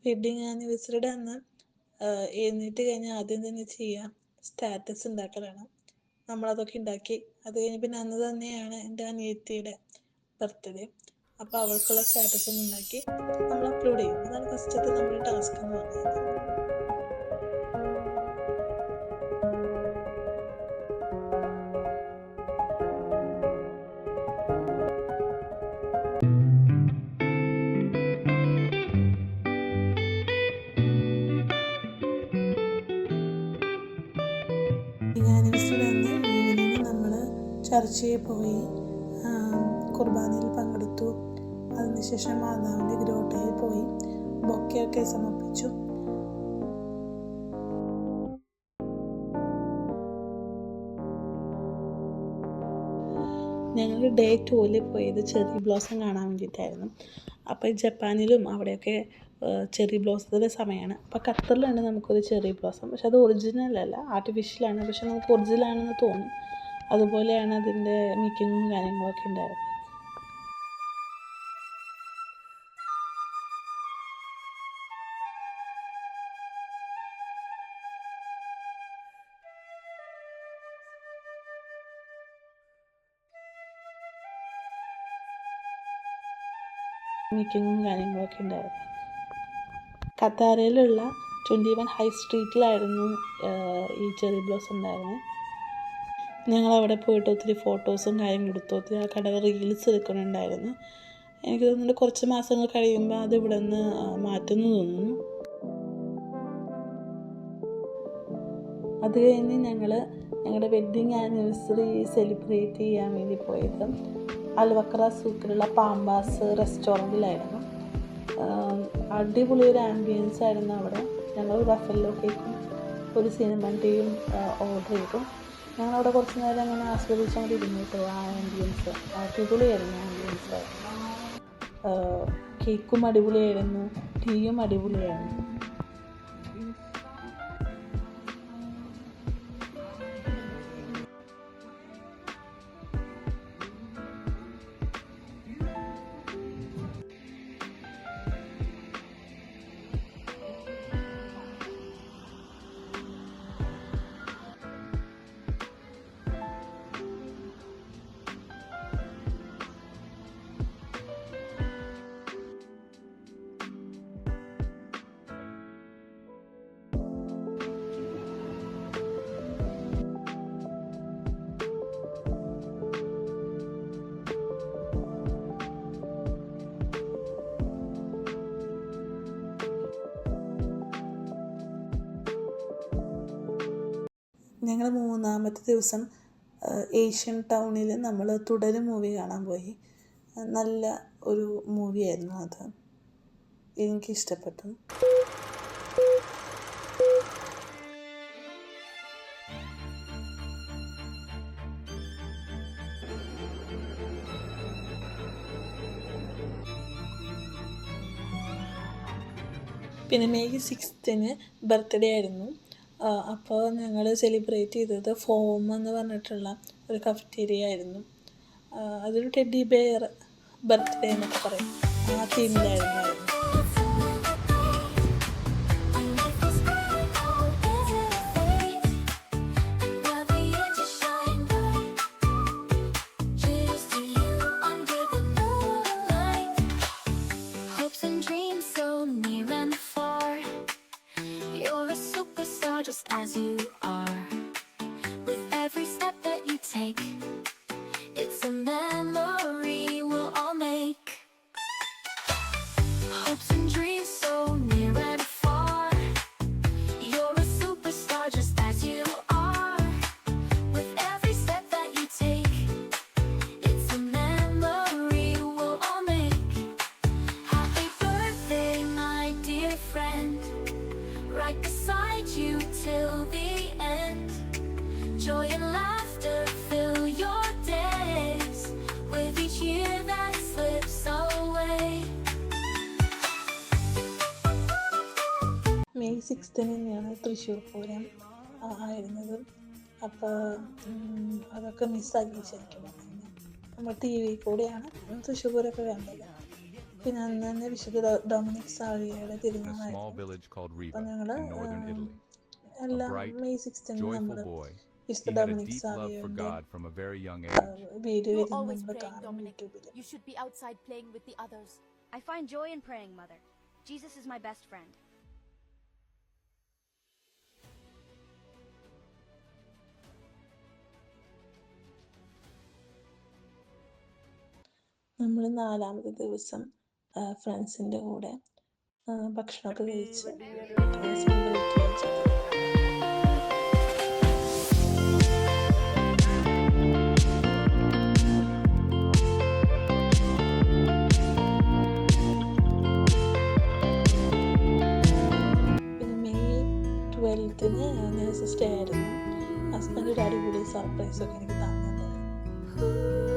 Wedding ആനിവേഴ്സറിയുടെ അന്ന് എഴുന്നേറ്റ് കഴിഞ്ഞാൽ ആദ്യം തന്നെ ചെയ്യുക സ്റ്റാറ്റസ് ഉണ്ടാക്കലാണ്. നമ്മളതൊക്കെ ഉണ്ടാക്കി. അത് കഴിഞ്ഞ് പിന്നെ അന്ന് തന്നെയാണ് എൻ്റെ അനിയത്തിയുടെ ബർത്ത്ഡേ. അപ്പോൾ അവൾക്കുള്ള സ്റ്റാറ്റസും ഉണ്ടാക്കി നമ്മൾ അപ്ലോഡ് ചെയ്യും. അതാണ് ഫസ്റ്റത്തെ നമ്മുടെ ടാസ്ക് എന്ന് പറയുന്നത്. ആനിവേഴ്സറി അന്ന് ഈവനിങ് നമ്മൾ ചർച്ചിൽ പോയി കുർബാനയിൽ പങ്കെടുത്തു. അതിനുശേഷം മാതാവിൻ്റെ ഗ്രോട്ടയിൽ പോയി ബൊക്കെയൊക്കെ സമർപ്പിച്ചു. ഞങ്ങൾ ഡേ 2 പോയത് ചെറി ബ്ലോസം കാണാൻ വേണ്ടിയിട്ടായിരുന്നു. അപ്പോൾ ജപ്പാനിലും അവിടെയൊക്കെ ചെറി ബ്ലോസത്തിൻ്റെ സമയമാണ്. അപ്പോൾ ഖത്തറിലാണ് നമുക്കൊരു ചെറി ബ്ലോസം. പക്ഷെ അത് ഒറിജിനൽ അല്ല, ആർട്ടിഫിഷ്യലാണ്. പക്ഷെ നമുക്ക് ഒറിജിനൽ ആണെന്ന് തോന്നും. അതുപോലെയാണ് അതിൻ്റെ മേക്കിങ്ങും കാര്യങ്ങളൊക്കെ ഉണ്ടായിരുന്നത്. മേക്കിങ്ങും കാര്യങ്ങളൊക്കെ ഉണ്ടായിരുന്നു. ഖത്താറിലുള്ള 21 ഹൈ സ്ട്രീറ്റിലായിരുന്നു ഈ ചെറി ബ്ലോസം ഉണ്ടായിരുന്നത്. ഞങ്ങളവിടെ പോയിട്ട് ഒത്തിരി ഫോട്ടോസും കാര്യങ്ങളും എടുത്തു. ഒത്തിരി ആൾക്കാരുടെ റീൽസ് എടുക്കുന്നുണ്ടായിരുന്നു. എനിക്ക് തോന്നുന്നുണ്ട് കുറച്ച് മാസങ്ങൾ കഴിയുമ്പോൾ അത് ഇവിടെ നിന്ന് മാറ്റുന്നു തോന്നുന്നു. അത് കഴിഞ്ഞ് ഞങ്ങളുടെ വെഡ്ഡിങ് ആനിവേഴ്സറി സെലിബ്രേറ്റ് ചെയ്യാൻ വേണ്ടി പോയത് അൽവക്ര സൂക്കിലുള്ള പാമ്പാസ് റെസ്റ്റോറൻറ്റിലായിരുന്നു. അടിപൊളി ഒരു ആംബിയൻസ് ആയിരുന്നു അവിടെ. ഞങ്ങൾ റഫല്ലോ കേക്കും ഒരു സിനമൺ ടീയും ഓർഡർ ചെയ്തു. ഞങ്ങളവിടെ കുറച്ച് നേരം അങ്ങനെ ആസ്വദിച്ചങ്ങോട്ട് ഇരുന്നു കേട്ടോ. ആ ആംബിയൻസ് അടിപൊളിയായിരുന്നു. ആംബിയൻസ് കേക്കും അടിപൊളിയായിരുന്നു, ടീയും അടിപൊളിയായിരുന്നു. ഞങ്ങൾ 3-ാമത്തെ ദിവസം ഏഷ്യൻ ടൗണിൽ നമ്മൾ തുടരും മൂവി കാണാൻ പോയി. നല്ല ഒരു മൂവിയായിരുന്നു അത്. എനിക്കിഷ്ടപ്പെട്ടു. പിന്നെ മെയ് 6 ബർത്ത്ഡേ ആയിരുന്നു. അപ്പോൾ ഞങ്ങൾ സെലിബ്രേറ്റ് ചെയ്തത് ഫോം എന്ന് പറഞ്ഞിട്ടുള്ള ഒരു കഫറ്റീരിയ ആയിരുന്നു. അതൊരു ടെഡി ബെയർ ബർത്ത്ഡേ എന്നൊക്കെ പറയും. ആ തീമിലായിരുന്നു. Just as you are, with every step that you take, it's a memory we'll all make. Hopes and dreams so near and far, you're a superstar just as you are, with every step that you take, it's a memory we'll all make. Happy birthday, my dear friend, right beside you till the end. Joy and laughter fill your days, with each year that slips away. May 6 തന്നെയാണ് തൃശ്ശൂർ പൂരം ആയിരുന്നത്. അപ്പോൾ അതൊക്കെ മിസ്സാക്കി ശരിക്കും പറഞ്ഞു കഴിഞ്ഞാൽ. നമ്മൾ TV കൂടെയാണ് തൃശ്ശൂർ പൂരമൊക്കെ കണ്ടത്. പിന്നെ അന്ന് തന്നെ വിശുദ്ധ ഡൊമിനിക് സാവിയയുടെ in a small തിരുനാളായിരുന്നു. village called Riva അപ്പം ഞങ്ങൾ in northern Italy. എല്ലാം bright, മെയ് 16 നമ്മൾ Joyful boy, വിശുദ്ധ he had a Dominic deep love for സാവിയയുടെ God from a very young age. Video You're ഇരുന്ന് always നമ്മൾ praying, കാണും Dominic. യൂട്യൂബിൽ. You should be outside playing with the others. I find joy in praying, Mother. Jesus is my best friend. നമ്മൾ 4ാമത്തെ ദിവസം ഫ്രണ്ട്സിൻ്റെ കൂടെ ഭക്ഷണമൊക്കെ കഴിച്ച് സ്വന്തം വീട്ടിലേക്ക് ചെന്നു. പിന്നെ മെയ് 12-ന് നേഴ്സസ് ഡേ ആയിരുന്നു. ഹസ്ബൻഡ് ഒരു അടിപൊളി സർപ്രൈസൊക്കെ എനിക്ക് തന്നിട്ടുണ്ടായിരുന്നു.